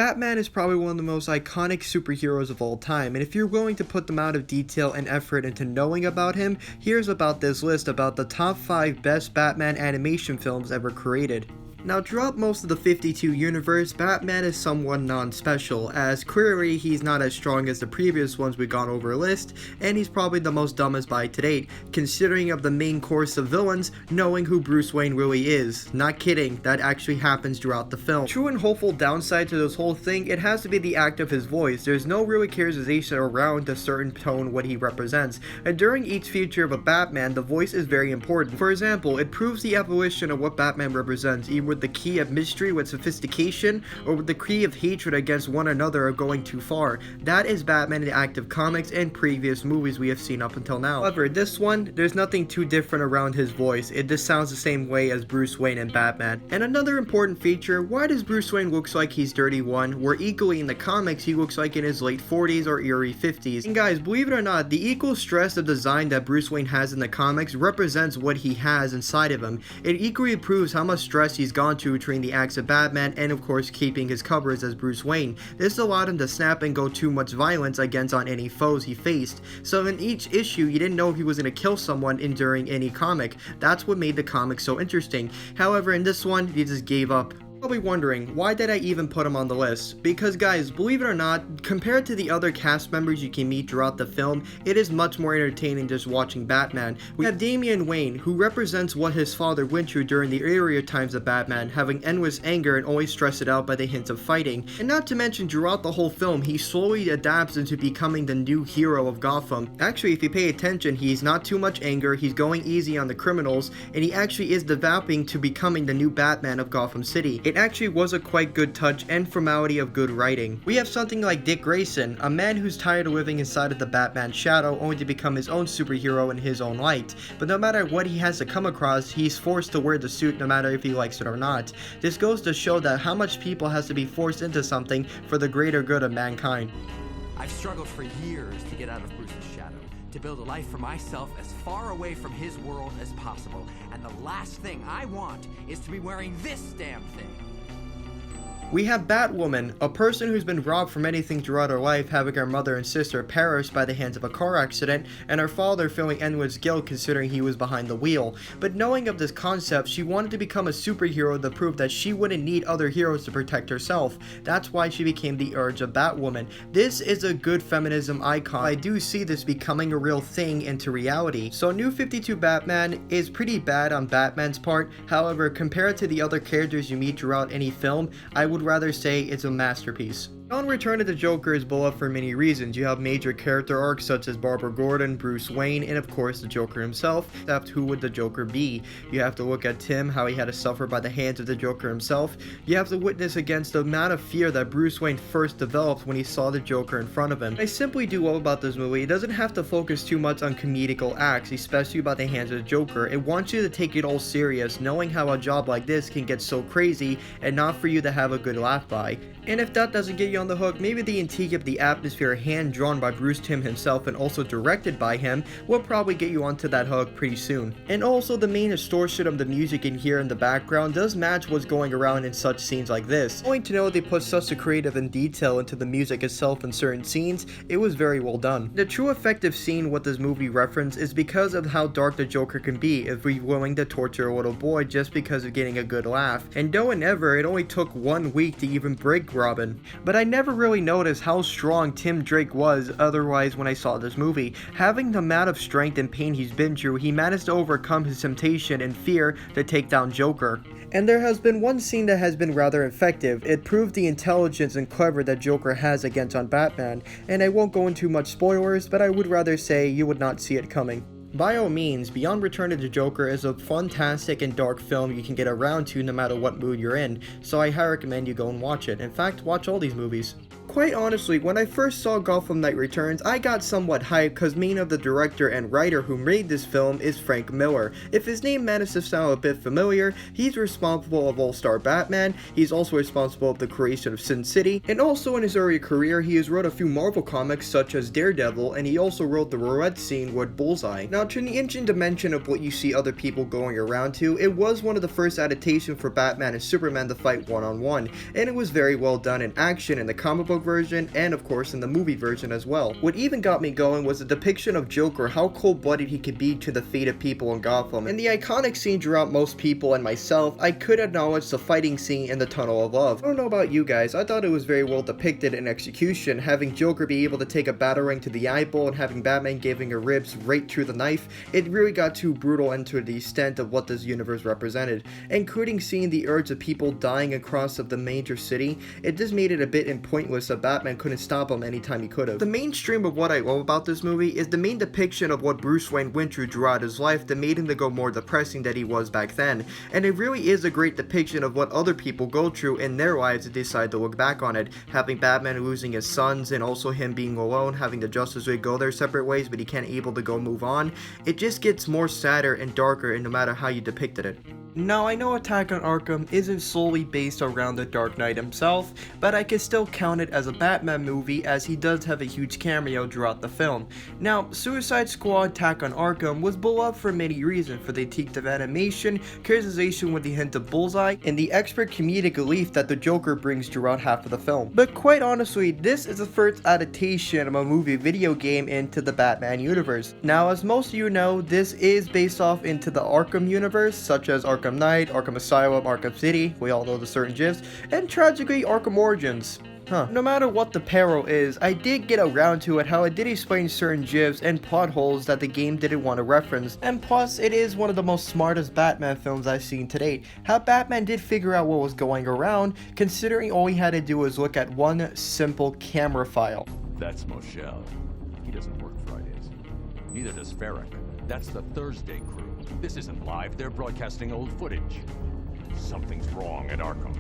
Batman is probably one of the most iconic superheroes of all time, and if you're willing to put the amount of detail and effort into knowing about him, here's about this list about the top 5 best Batman animation films ever created. Now, throughout most of the 52 universe, Batman is somewhat non-special, as clearly he's not as strong as the previous ones we've gone over a list, and he's probably the most dumbest by to date, considering of the main course of villains knowing who Bruce Wayne really is. Not kidding, that actually happens throughout the film. True and hopeful downside to this whole thing, it has to be the act of his voice. There's no really characterization around a certain tone what he represents, and during each feature of a Batman, the voice is very important. For example, it proves the evolution of what Batman represents, either with the key of mystery with sophistication, or with the key of hatred against one another or going too far. That is Batman in the active comics and previous movies we have seen up until now. However, this one, there's nothing too different around his voice. It just sounds the same way as Bruce Wayne and Batman. And another important feature, why does Bruce Wayne looks like he's 31, where equally in the comics he looks like in his late 40s or early 50s? And guys, believe it or not, the equal stress of design that Bruce Wayne has in the comics represents what he has inside of him. It equally proves how much stress he's gone to between the acts of Batman and of course keeping his covers as Bruce Wayne. This allowed him to snap and go too much violence against on any foes he faced. So in each issue you didn't know if he was going to kill someone during any comic. That's what made the comic so interesting. However, in this one he just gave up. Probably wondering, why did I even put him on the list? Because guys, believe it or not, compared to the other cast members you can meet throughout the film, it is much more entertaining just watching Batman. We have Damian Wayne, who represents what his father went through during the earlier times of Batman, having endless anger and always stressed out by the hints of fighting. And not to mention, throughout the whole film, he slowly adapts into becoming the new hero of Gotham. Actually, if you pay attention, he's not too much anger, he's going easy on the criminals, and he actually is developing to becoming the new Batman of Gotham City. It actually was a quite good touch and formality of good writing. We have something like Dick Grayson, a man who's tired of living inside of the Batman shadow only to become his own superhero in his own light. But no matter what he has to come across, he's forced to wear the suit no matter if he likes it or not. This goes to show that how much people has to be forced into something for the greater good of mankind. I've struggled for years to get out of Bruce's shadow, to build a life for myself as far away from his world as possible. And the last thing I want is to be wearing this damn thing. We have Batwoman, a person who's been robbed from anything throughout her life, having her mother and sister perish by the hands of a car accident, and her father feeling endless guilt considering he was behind the wheel. But knowing of this concept, she wanted to become a superhero to prove that she wouldn't need other heroes to protect herself. That's why she became the Urge of Batwoman. This is a good feminism icon. I do see this becoming a real thing into reality. So New 52 Batman is pretty bad on Batman's part. However, compared to the other characters you meet throughout any film, I would rather say it's a masterpiece. On Return of the Joker is beloved for many reasons. You have major character arcs such as Barbara Gordon, Bruce Wayne, and of course the Joker himself. Except who would the Joker be? You have to look at Tim, how he had to suffer by the hands of the Joker himself. You have to witness against the amount of fear that Bruce Wayne first developed when he saw the Joker in front of him. I simply do love about this movie, it doesn't have to focus too much on comedical acts, especially about the hands of the Joker. It wants you to take it all serious, knowing how a job like this can get so crazy and not for you to have a good laugh by. And if that doesn't get you on the hook, maybe the intrigue of the atmosphere hand drawn by Bruce Timm himself and also directed by him will probably get you onto that hook pretty soon. And also the main distortion of the music in here in the background does match what's going around in such scenes like this. Only to know they put such a creative and detail into the music itself in certain scenes, it was very well done. The true effective scene what this movie reference is because of how dark the Joker can be if we're willing to torture a little boy just because of getting a good laugh. And though and ever, it only took 1 week to even break Robin. But I never really noticed how strong Tim Drake was otherwise when I saw this movie. Having the amount of strength and pain he's been through, he managed to overcome his temptation and fear to take down Joker. And there has been one scene that has been rather effective. It proved the intelligence and clever that Joker has against on Batman. And I won't go into much spoilers, but I would rather say you would not see it coming. By all means, Beyond Return of the Joker is a fantastic and dark film you can get around to no matter what mood you're in, so I highly recommend you go and watch it. In fact, watch all these movies. Quite honestly, when I first saw Gotham Knight Returns, I got somewhat hyped because main of the director and writer who made this film is Frank Miller. If his name manages to sound a bit familiar, he's responsible of All-Star Batman, he's also responsible of the creation of Sin City, and also in his early career he has wrote a few Marvel comics such as Daredevil, and he also wrote the roulette scene with Bullseye. Now, to the ancient dimension of what you see other people going around to, it was one of the first adaptations for Batman and Superman to fight one-on-one, and it was very well done in action in the comic book version and of course in the movie version as well. What even got me going was the depiction of Joker, how cold-blooded he could be to the fate of people in Gotham. And the iconic scene drew out most people and myself. I could acknowledge the fighting scene in the Tunnel of Love. I don't know about you guys, I thought it was very well depicted in execution, having Joker be able to take a batarang to the eyeball and having Batman giving her ribs right through the knife. It really got too brutal and to the extent of what this universe represented, including seeing the urge of people dying across of the major city. It just made it a bit pointless that Batman couldn't stop him anytime he could have. The mainstream of what I love about this movie is the main depiction of what Bruce Wayne went through throughout his life that made him to go more depressing than he was back then, and it really is a great depiction of what other people go through in their lives that decide to look back on it, having Batman losing his sons and also him being alone, having the Justice League go their separate ways but he can't able to go move on. It just gets more sadder and darker and no matter how you depicted it. Now, I know Attack on Arkham isn't solely based around the Dark Knight himself, but I can still count it as a Batman movie as he does have a huge cameo throughout the film. Now, Suicide Squad Attack on Arkham was beloved for many reasons, for the critique of animation, characterization with the hint of Bullseye, and the expert comedic relief that the Joker brings throughout half of the film. But quite honestly, this is the first adaptation of a movie video game into the Batman universe. Now, as most of you know, this is based off into the Arkham universe, such as Arkham Knight, Arkham Asylum, Arkham City, we all know the certain gifs, and tragically Arkham Origins. No matter what the peril is, I did get around to it how it did explain certain gifs and plot holes that the game didn't want to reference, and plus it is one of the most smartest Batman films I've seen to date. How Batman did figure out what was going around, considering all he had to do was look at one simple camera file. That's Moshel. He doesn't work Fridays. Neither does Farrak. That's the Thursday crew. This isn't live, they're broadcasting old footage. Something's wrong at Arkham.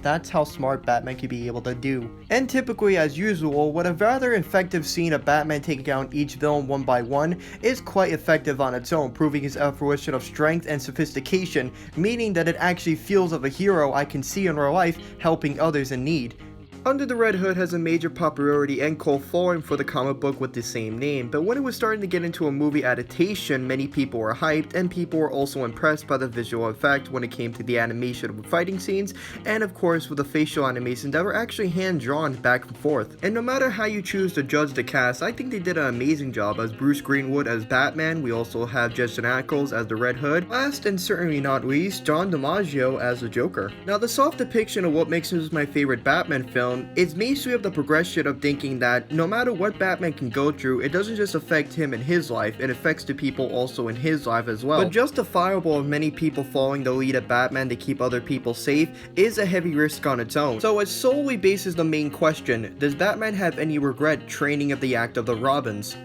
That's how smart Batman could be able to do. And typically, as usual, what a rather effective scene of Batman taking down each villain one by one is quite effective on its own, proving his fruition of strength and sophistication, meaning that it actually feels of a hero I can see in real life helping others in need. Under the Red Hood has a major popularity and cult following for the comic book with the same name, but when it was starting to get into a movie adaptation, many people were hyped, and people were also impressed by the visual effect when it came to the animation of fighting scenes, and of course with the facial animations that were actually hand-drawn back and forth. And no matter how you choose to judge the cast, I think they did an amazing job, as Bruce Greenwood as Batman, we also have Jensen Ackles as the Red Hood, last and certainly not least, John DiMaggio as the Joker. Now, the soft depiction of what makes this my favorite Batman film is basically of the progression of thinking that no matter what Batman can go through, it doesn't just affect him in his life, it affects the people also in his life as well. But justifiable of many people following the lead of Batman to keep other people safe is a heavy risk on its own. So it solely bases the main question, does Batman have any regret training of the act of the Robins?